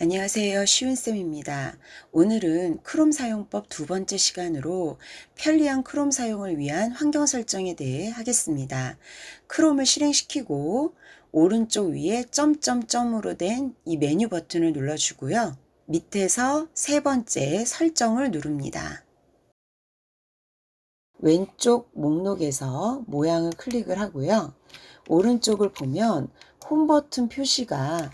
안녕하세요. 쉬운쌤입니다. 오늘은 크롬 사용법 두 번째 시간으로 편리한 크롬 사용을 위한 환경 설정에 대해 하겠습니다. 크롬을 실행시키고 오른쪽 위에 점점점으로 된 이 메뉴 버튼을 눌러주고요. 밑에서 세 번째 설정을 누릅니다. 왼쪽 목록에서 모양을 클릭을 하고요. 오른쪽을 보면 홈 버튼 표시가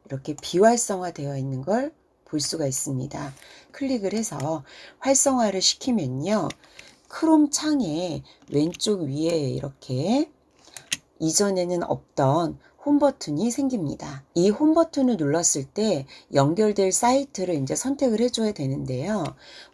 이렇게 비활성화되어 있는 걸 볼 수가 있습니다. 클릭을 해서 활성화를 시키면요. 크롬 창의 왼쪽 위에 이렇게 이전에는 없던 홈 버튼이 생깁니다. 이 홈 버튼을 눌렀을 때 연결될 사이트를 이제 선택을 해줘야 되는데요.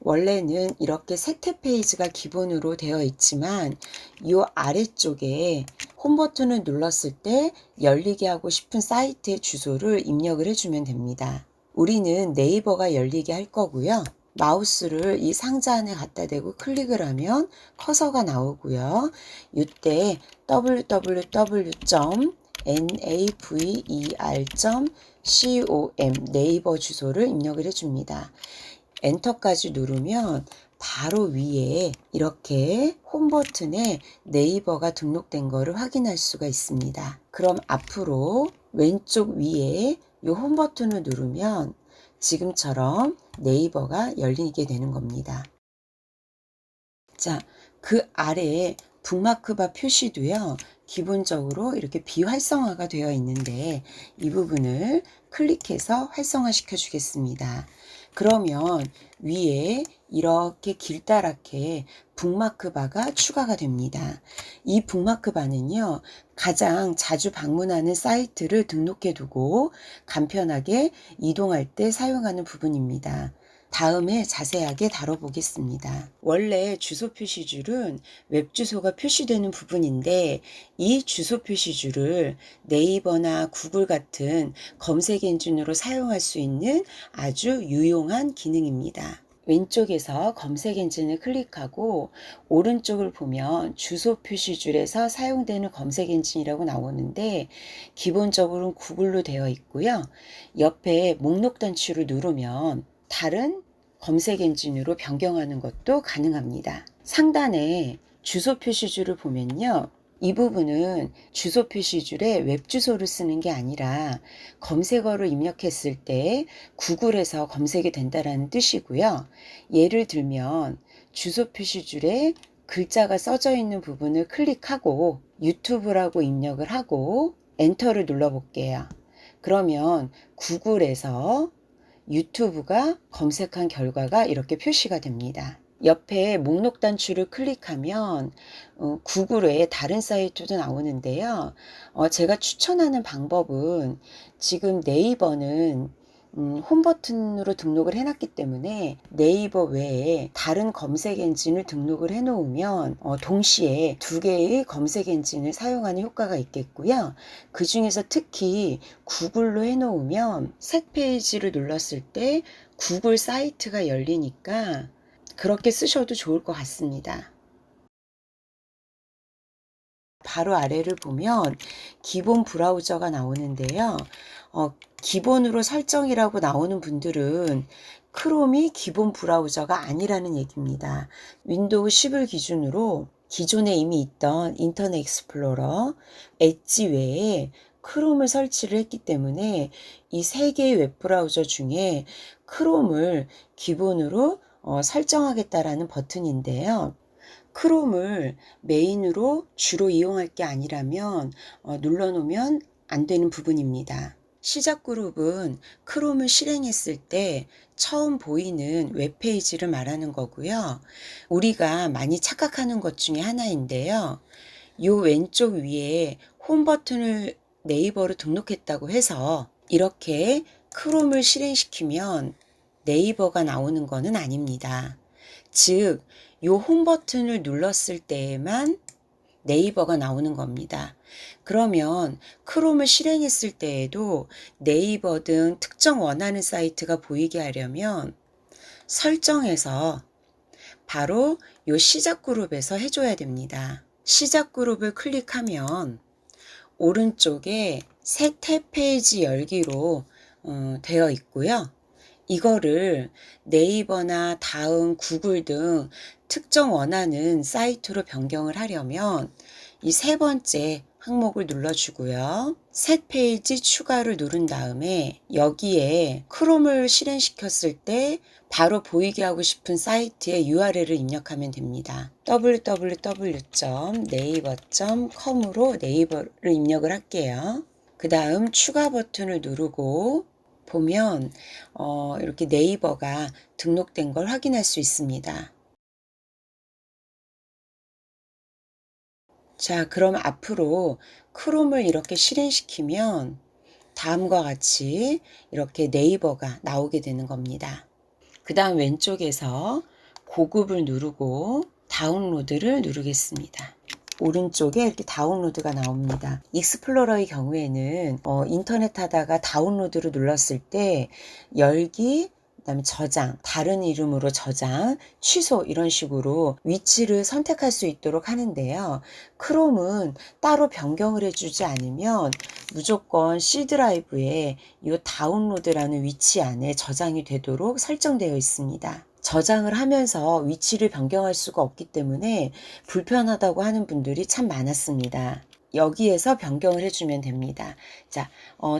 원래는 이렇게 세태 페이지가 기본으로 되어 있지만 이 아래쪽에 홈 버튼을 눌렀을 때 열리게 하고 싶은 사이트의 주소를 입력을 해주면 됩니다. 우리는 네이버가 열리게 할 거고요. 마우스를 이 상자 안에 갖다 대고 클릭을 하면 커서가 나오고요. 이때 www.naver.com 네이버 주소를 입력을 해줍니다. 엔터까지 누르면 바로 위에 이렇게 홈 버튼에 네이버가 등록된 거를 확인할 수가 있습니다. 그럼 앞으로 왼쪽 위에 이 홈 버튼을 누르면 지금처럼 네이버가 열리게 되는 겁니다. 자, 그 아래에 북마크바 표시도요. 기본적으로 이렇게 비활성화가 되어 있는데 이 부분을 클릭해서 활성화 시켜 주겠습니다. 그러면 위에 이렇게 길다랗게 북마크바가 추가가 됩니다. 이 북마크바는요. 가장 자주 방문하는 사이트를 등록해 두고 간편하게 이동할 때 사용하는 부분입니다. 다음에 자세하게 다뤄보겠습니다. 원래 주소 표시줄은 웹 주소가 표시되는 부분인데 이 주소 표시줄을 네이버나 구글 같은 검색 엔진으로 사용할 수 있는 아주 유용한 기능입니다. 왼쪽에서 검색 엔진을 클릭하고 오른쪽을 보면 주소 표시줄에서 사용되는 검색 엔진이라고 나오는데 기본적으로는 구글로 되어 있고요. 옆에 목록 단추를 누르면 다른 검색 엔진으로 변경하는 것도 가능합니다. 상단에 주소 표시줄을 보면요. 이 부분은 주소 표시줄에 웹 주소를 쓰는 게 아니라 검색어를 입력했을 때 구글에서 검색이 된다는 뜻이고요. 예를 들면 주소 표시줄에 글자가 써져 있는 부분을 클릭하고 유튜브라고 입력을 하고 엔터를 눌러 볼게요. 그러면 구글에서 유튜브가 검색한 결과가 이렇게 표시가 됩니다. 옆에 목록 단추를 클릭하면 구글 외에 다른 사이트도 나오는데요. 제가 추천하는 방법은 지금 네이버는 홈 버튼으로 등록을 해놨기 때문에 네이버 외에 다른 검색 엔진을 등록을 해놓으면 동시에 두 개의 검색 엔진을 사용하는 효과가 있겠고요. 그 중에서 특히 구글로 해놓으면 새 페이지를 눌렀을 때 구글 사이트가 열리니까 그렇게 쓰셔도 좋을 것 같습니다. 바로 아래를 보면 기본 브라우저가 나오는데요. 기본으로 설정이라고 나오는 분들은 크롬이 기본 브라우저가 아니라는 얘기입니다. 윈도우 10을 기준으로 기존에 이미 있던 인터넷 익스플로러, 엣지 외에 크롬을 설치를 했기 때문에 이 세 개의 웹브라우저 중에 크롬을 기본으로 설정하겠다라는 버튼인데요. 크롬을 메인으로 주로 이용할 게 아니라면 눌러놓으면 안 되는 부분입니다. 시작 그룹은 크롬을 실행했을 때 처음 보이는 웹페이지를 말하는 거고요. 우리가 많이 착각하는 것 중에 하나인데요. 요 왼쪽 위에 홈 버튼을 네이버로 등록했다고 해서 이렇게 크롬을 실행시키면 네이버가 나오는 것은 아닙니다. 즉, 요 홈 버튼을 눌렀을 때에만 네이버가 나오는 겁니다. 그러면 크롬을 실행했을 때에도 네이버 등 특정 원하는 사이트가 보이게 하려면 설정에서 바로 요 시작 그룹에서 해줘야 됩니다. 시작 그룹을 클릭하면 오른쪽에 새 탭 페이지 열기로 되어 있고요. 이거를 네이버나 다음, 구글 등 특정 원하는 사이트로 변경을 하려면 이 세 번째 항목을 눌러주고요. 새 페이지 추가를 누른 다음에 여기에 크롬을 실행시켰을 때 바로 보이게 하고 싶은 사이트의 URL을 입력하면 됩니다. www.naver.com으로 네이버를 입력을 할게요. 그 다음 추가 버튼을 누르고 보면 이렇게 네이버가 등록된 걸 확인할 수 있습니다. 자, 그럼 앞으로 크롬을 이렇게 실행시키면 다음과 같이 이렇게 네이버가 나오게 되는 겁니다. 그 다음 왼쪽에서 고급을 누르고 다운로드를 누르겠습니다. 오른쪽에 이렇게 다운로드가 나옵니다. 익스플로러의 경우에는 인터넷 하다가 다운로드를 눌렀을 때 열기, 그다음에 저장, 다른 이름으로 저장, 취소 이런 식으로 위치를 선택할 수 있도록 하는데요. 크롬은 따로 변경을 해주지 않으면 무조건 C 드라이브에 이 다운로드라는 위치 안에 저장이 되도록 설정되어 있습니다. 저장을 하면서 위치를 변경할 수가 없기 때문에 불편하다고 하는 분들이 참 많았습니다. 여기에서 변경을 해주면 됩니다. 자,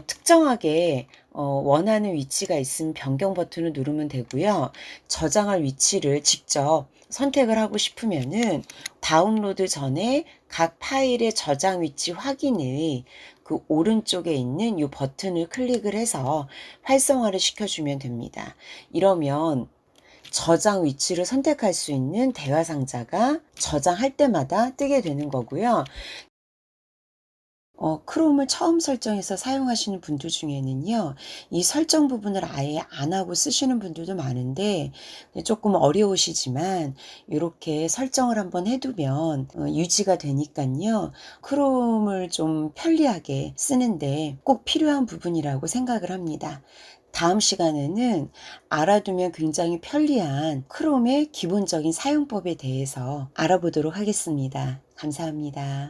특정하게 원하는 위치가 있으면 변경 버튼을 누르면 되고요. 저장할 위치를 직접 선택을 하고 싶으면은 다운로드 전에 각 파일의 저장 위치 확인의 그 오른쪽에 있는 이 버튼을 클릭을 해서 활성화를 시켜주면 됩니다. 이러면 저장 위치를 선택할 수 있는 대화 상자가 저장할 때마다 뜨게 되는 거고요. 크롬을 처음 설정해서 사용하시는 분들 중에는요, 이 설정 부분을 아예 안 하고 쓰시는 분들도 많은데, 조금 어려우시지만, 이렇게 설정을 한번 해두면 유지가 되니까요, 크롬을 좀 편리하게 쓰는데 꼭 필요한 부분이라고 생각을 합니다. 다음 시간에는 알아두면 굉장히 편리한 크롬의 기본적인 사용법에 대해서 알아보도록 하겠습니다. 감사합니다.